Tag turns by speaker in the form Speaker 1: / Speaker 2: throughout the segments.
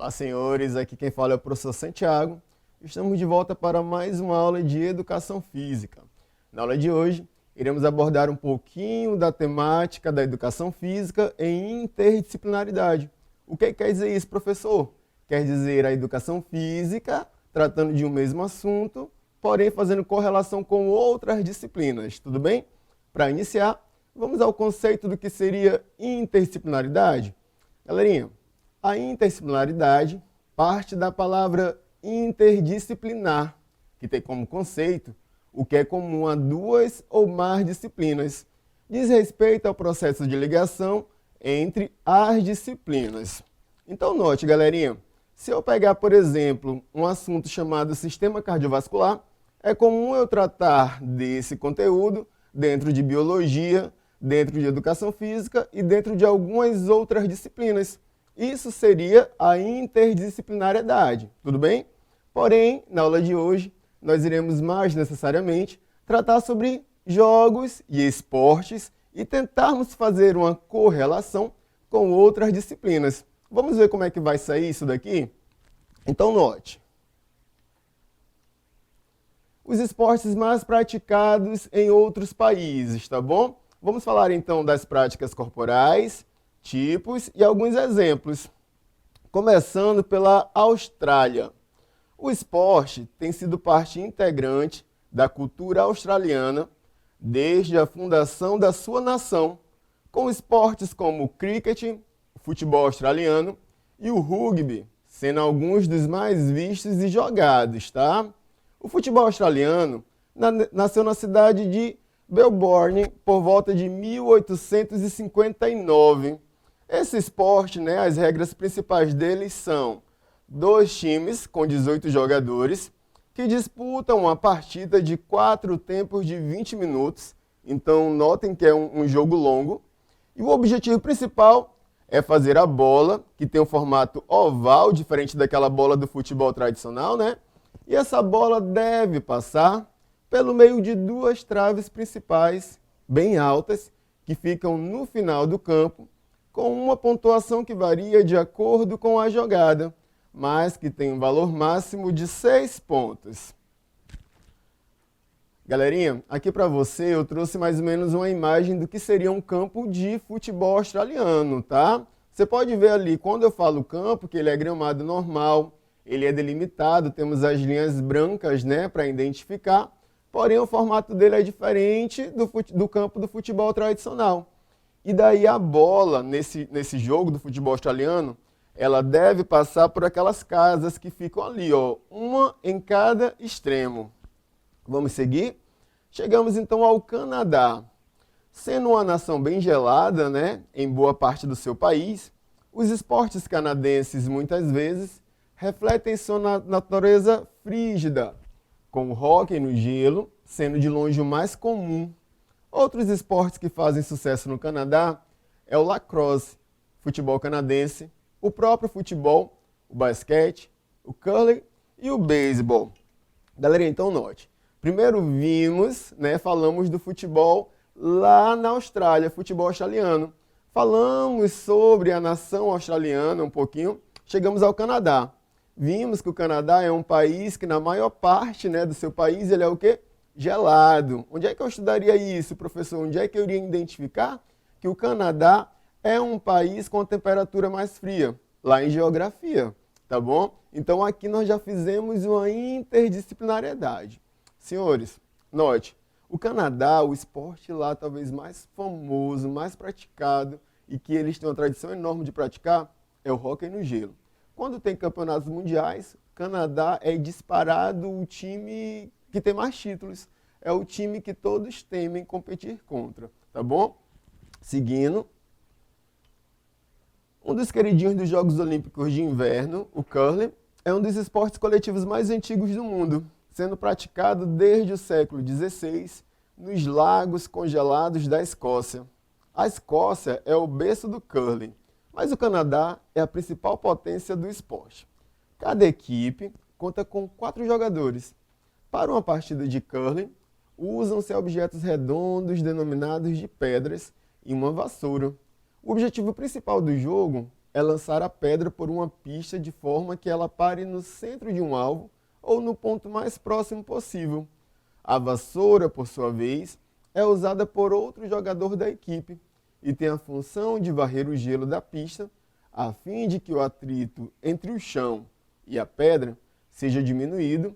Speaker 1: Olá, senhores. Aqui quem fala é o professor Santiago. Estamos de volta para mais uma aula de Educação Física. Na aula de hoje, iremos abordar um pouquinho da temática da Educação Física em interdisciplinaridade. O que quer dizer isso, professor? Quer dizer a Educação Física tratando de um mesmo assunto, porém fazendo correlação com outras disciplinas, tudo bem? Para iniciar, vamos ao conceito do que seria interdisciplinaridade. Galerinha, a interdisciplinaridade parte da palavra interdisciplinar, que tem como conceito o que é comum a duas ou mais disciplinas. Diz respeito ao processo de ligação entre as disciplinas. Então note, galerinha, se eu pegar, por exemplo, um assunto chamado sistema cardiovascular, é comum eu tratar desse conteúdo dentro de biologia, dentro de educação física e dentro de algumas outras disciplinas. Isso seria a interdisciplinariedade, tudo bem? Porém, na aula de hoje, nós iremos mais necessariamente tratar sobre jogos e esportes e tentarmos fazer uma correlação com outras disciplinas. Vamos ver como é que vai sair isso daqui? Então note. Os esportes mais praticados em outros países, tá bom? Vamos falar então das práticas corporais, tipos e alguns exemplos. Começando pela Austrália. O esporte tem sido parte integrante da cultura australiana desde a fundação da sua nação, com esportes como o cricket, o futebol australiano e o rugby, sendo alguns dos mais vistos e jogados, tá? O futebol australiano nasceu na cidade de Melbourne por volta de 1859. Esse esporte, as regras principais dele são 2 times com 18 jogadores que disputam uma partida de 4 tempos de 20 minutos. Então, notem que é um jogo longo. E o objetivo principal é fazer a bola, que tem um formato oval, diferente daquela bola do futebol tradicional, né? E essa bola deve passar pelo meio de 2 traves principais, bem altas, que ficam no final do campo, com uma pontuação que varia de acordo com a jogada, mas que tem um valor máximo de 6 pontos. Galerinha, aqui para você eu trouxe mais ou menos uma imagem do que seria um campo de futebol australiano, tá? Você pode ver ali, quando eu falo campo, que ele é gramado normal, ele é delimitado, temos as linhas brancas, para identificar, porém o formato dele é diferente do campo do futebol tradicional. E daí a bola, nesse jogo do futebol australiano, ela deve passar por aquelas casas que ficam ali, ó, uma em cada extremo. Vamos seguir? Chegamos então ao Canadá. Sendo uma nação bem gelada, em boa parte do seu país, os esportes canadenses muitas vezes refletem sua natureza frígida, com o hóquei no gelo sendo de longe o mais comum. Outros esportes que fazem sucesso no Canadá é o lacrosse, futebol canadense, o próprio futebol, o basquete, o curling e o beisebol. Galera, então note. Primeiro vimos, falamos do futebol lá na Austrália, futebol australiano. Falamos sobre a nação australiana um pouquinho, chegamos ao Canadá. Vimos que o Canadá é um país que na maior parte do seu país ele é o quê? Gelado. Onde é que eu estudaria isso, professor? Onde é que eu iria identificar que o Canadá é um país com a temperatura mais fria? Lá em geografia, tá bom? Então aqui nós já fizemos uma interdisciplinariedade. Senhores, note, o Canadá, o esporte lá talvez mais famoso, mais praticado e que eles têm uma tradição enorme de praticar é o hóquei no gelo. Quando tem campeonatos mundiais, o Canadá é disparado o time que tem mais títulos. É o time que todos temem competir contra, tá bom? Seguindo. Um dos queridinhos dos Jogos Olímpicos de Inverno, o curling, é um dos esportes coletivos mais antigos do mundo, sendo praticado desde o século XVI nos lagos congelados da Escócia. A Escócia é o berço do curling, mas o Canadá é a principal potência do esporte. Cada equipe conta com 4 jogadores. Para uma partida de curling, usam-se objetos redondos denominados de pedras e uma vassoura. O objetivo principal do jogo é lançar a pedra por uma pista de forma que ela pare no centro de um alvo ou no ponto mais próximo possível. A vassoura, por sua vez, é usada por outro jogador da equipe e tem a função de varrer o gelo da pista, a fim de que o atrito entre o chão e a pedra seja diminuído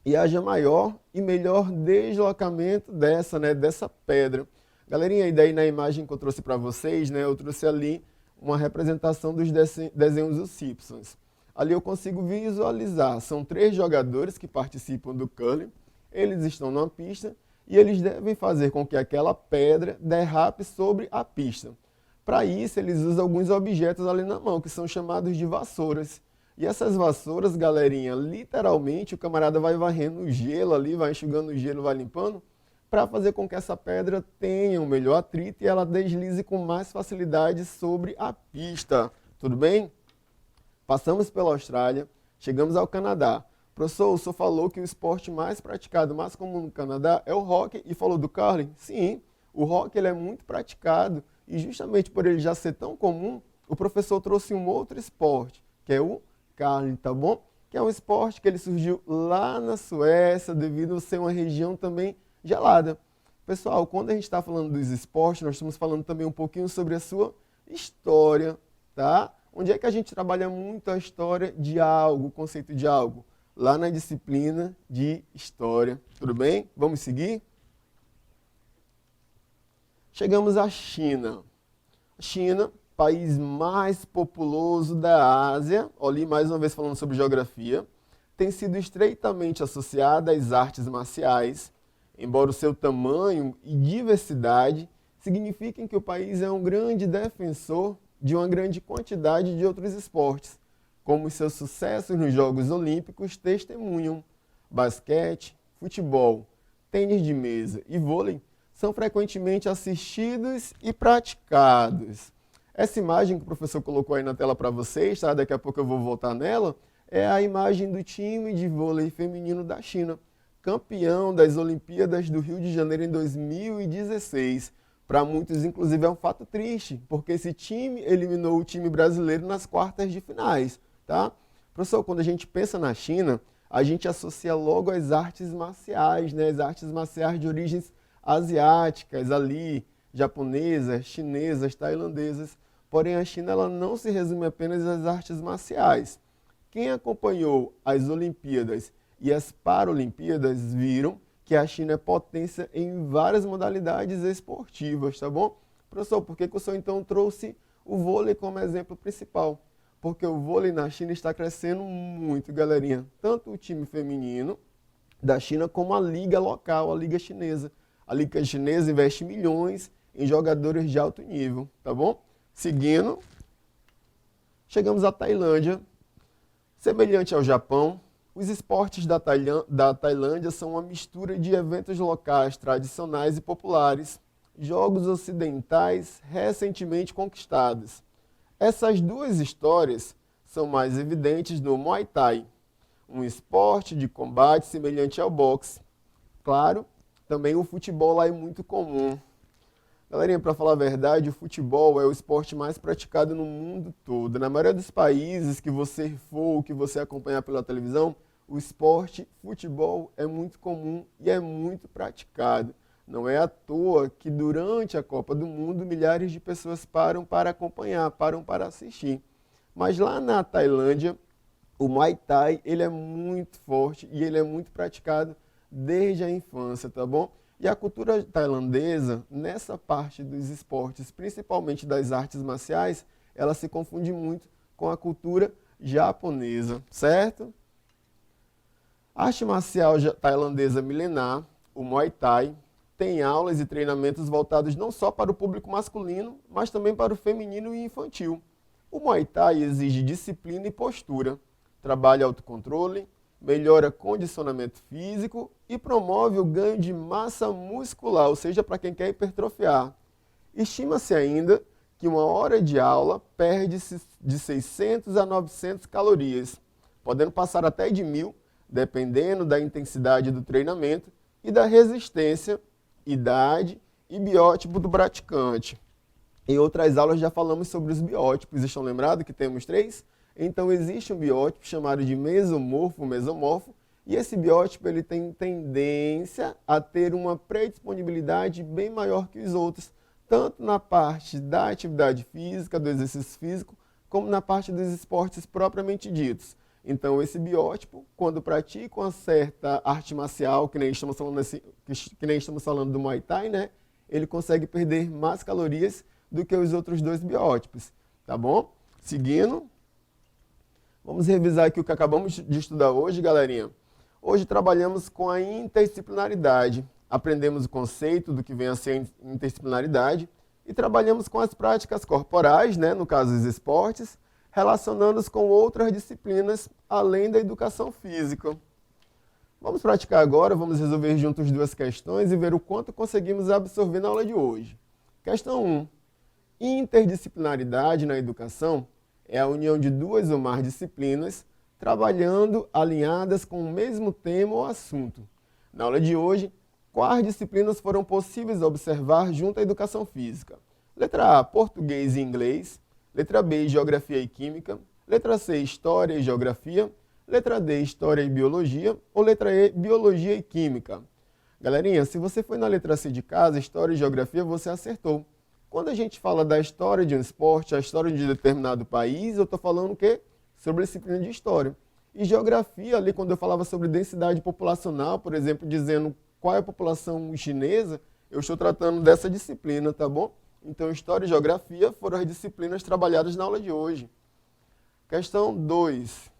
Speaker 1: e haja maior e melhor deslocamento dessa pedra. Galerinha, e daí na imagem que eu trouxe para vocês, eu trouxe ali uma representação dos desenhos dos Simpsons. Ali eu consigo visualizar, são 3 jogadores que participam do curling, eles estão numa pista e eles devem fazer com que aquela pedra derrape sobre a pista. Para isso, eles usam alguns objetos ali na mão, que são chamados de vassouras. E essas vassouras, galerinha, literalmente o camarada vai varrendo o gelo ali, vai enxugando o gelo, vai limpando, para fazer com que essa pedra tenha um melhor atrito e ela deslize com mais facilidade sobre a pista. Tudo bem? Passamos pela Austrália, chegamos ao Canadá. Professor, o senhor falou que o esporte mais praticado, mais comum no Canadá é o hóquei e falou do curling? Sim, o hóquei ele é muito praticado e justamente por ele já ser tão comum, o professor trouxe um outro esporte, que é o curling, tá bom? Que é um esporte que ele surgiu lá na Suécia devido a ser uma região também gelada. Pessoal, quando a gente está falando dos esportes, nós estamos falando também um pouquinho sobre a sua história, tá? Onde é que a gente trabalha muito a história de algo, o conceito de algo? Lá na disciplina de História. Tudo bem? Vamos seguir? Chegamos à China. China, país mais populoso da Ásia, ali mais uma vez falando sobre geografia, tem sido estreitamente associada às artes marciais, embora o seu tamanho e diversidade signifiquem que o país é um grande defensor de uma grande quantidade de outros esportes, como os seus sucessos nos Jogos Olímpicos testemunham. Basquete, futebol, tênis de mesa e vôlei são frequentemente assistidos e praticados. Essa imagem que o professor colocou aí na tela para vocês, tá? Daqui a pouco eu vou voltar nela, é a imagem do time de vôlei feminino da China, campeão das Olimpíadas do Rio de Janeiro em 2016. Para muitos, inclusive, é um fato triste, porque esse time eliminou o time brasileiro nas quartas de finais. Tá? Professor, quando a gente pensa na China, a gente associa logo as artes marciais, as artes marciais de origens asiáticas, ali, japonesas, chinesas, tailandesas. Porém, a China ela não se resume apenas às artes marciais. Quem acompanhou as Olimpíadas e as Paralimpíadas viram que a China é potência em várias modalidades esportivas, tá bom? Professor, por que o senhor então trouxe o vôlei como exemplo principal? Porque o vôlei na China está crescendo muito, galerinha. Tanto o time feminino da China como a liga local, a liga chinesa. A liga chinesa investe milhões em jogadores de alto nível, tá bom? Seguindo, chegamos à Tailândia. Semelhante ao Japão, os esportes da Tailândia são uma mistura de eventos locais tradicionais e populares, jogos ocidentais recentemente conquistados. Essas duas histórias são mais evidentes no Muay Thai, um esporte de combate semelhante ao boxe. Claro, também o futebol lá é muito comum. Galerinha, para falar a verdade, o futebol é o esporte mais praticado no mundo todo. Na maioria dos países que você for, que você acompanhar pela televisão, o esporte futebol é muito comum e é muito praticado. Não é à toa que durante a Copa do Mundo milhares de pessoas param para acompanhar, param para assistir. Mas lá na Tailândia, o Muay Thai ele é muito forte e ele é muito praticado desde a infância, tá bom? E a cultura tailandesa, nessa parte dos esportes, principalmente das artes marciais, ela se confunde muito com a cultura japonesa, certo? A arte marcial tailandesa milenar, o Muay Thai, tem aulas e treinamentos voltados não só para o público masculino, mas também para o feminino e infantil. O Muay Thai exige disciplina e postura, trabalha autocontrole, melhora condicionamento físico e promove o ganho de massa muscular, ou seja, para quem quer hipertrofiar. Estima-se ainda que uma hora de aula perde-se de 600 a 900 calorias, podendo passar até de 1.000, dependendo da intensidade do treinamento e da resistência, idade e biótipo do praticante. Em outras aulas já falamos sobre os biótipos. Estão lembrados que temos 3? Então existe um biótipo chamado de mesomorfo, e esse biótipo ele tem tendência a ter uma predisponibilidade bem maior que os outros, tanto na parte da atividade física, do exercício físico, como na parte dos esportes propriamente ditos. Então, esse biótipo, quando pratica uma certa arte marcial, que nem estamos falando do Muay Thai, né? Ele consegue perder mais calorias do que os outros 2 biótipos, tá bom? Seguindo, vamos revisar aqui o que acabamos de estudar hoje, galerinha. Hoje trabalhamos com a interdisciplinaridade, aprendemos o conceito do que vem a ser interdisciplinaridade e trabalhamos com as práticas corporais, né, no caso os esportes, relacionando-os com outras disciplinas além da educação física. Vamos praticar agora, vamos resolver juntos 2 questões e ver o quanto conseguimos absorver na aula de hoje. Questão 1. Interdisciplinaridade na educação é a união de 2 ou mais disciplinas trabalhando alinhadas com o mesmo tema ou assunto. Na aula de hoje, quais disciplinas foram possíveis observar junto à educação física? Letra A, português e inglês. Letra B, geografia e química. Letra C, história e geografia. Letra D, história e biologia. Ou letra E, biologia e química. Galerinha, se você foi na letra C de casa, história e geografia, você acertou. Quando a gente fala da história de um esporte, a história de determinado país, eu estou falando o quê? Sobre a disciplina de história. E geografia, ali quando eu falava sobre densidade populacional, por exemplo, dizendo qual é a população chinesa, eu estou tratando dessa disciplina, tá bom? Então, história e geografia foram as disciplinas trabalhadas na aula de hoje. Questão 2.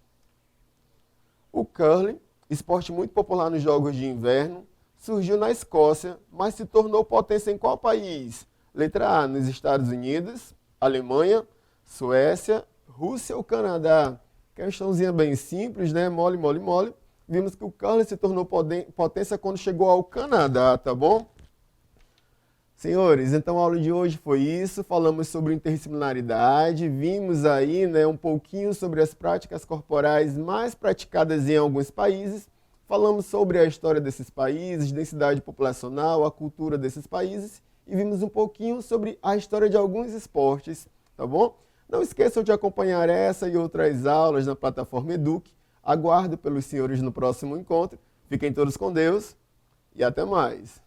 Speaker 1: O curling, esporte muito popular nos Jogos de Inverno, surgiu na Escócia, mas se tornou potência em qual país? Letra A, nos Estados Unidos, Alemanha, Suécia, Rússia ou Canadá? Questãozinha bem simples, né? Mole, mole, mole. Vimos que o curling se tornou potência quando chegou ao Canadá, tá bom? Senhores, então a aula de hoje foi isso. Falamos sobre interdisciplinaridade, vimos aí, né, um pouquinho sobre as práticas corporais mais praticadas em alguns países. Falamos sobre a história desses países, densidade populacional, a cultura desses países e vimos um pouquinho sobre a história de alguns esportes, tá bom? Não esqueçam de acompanhar essa e outras aulas na plataforma Eduque. Aguardo pelos senhores no próximo encontro. Fiquem todos com Deus e até mais.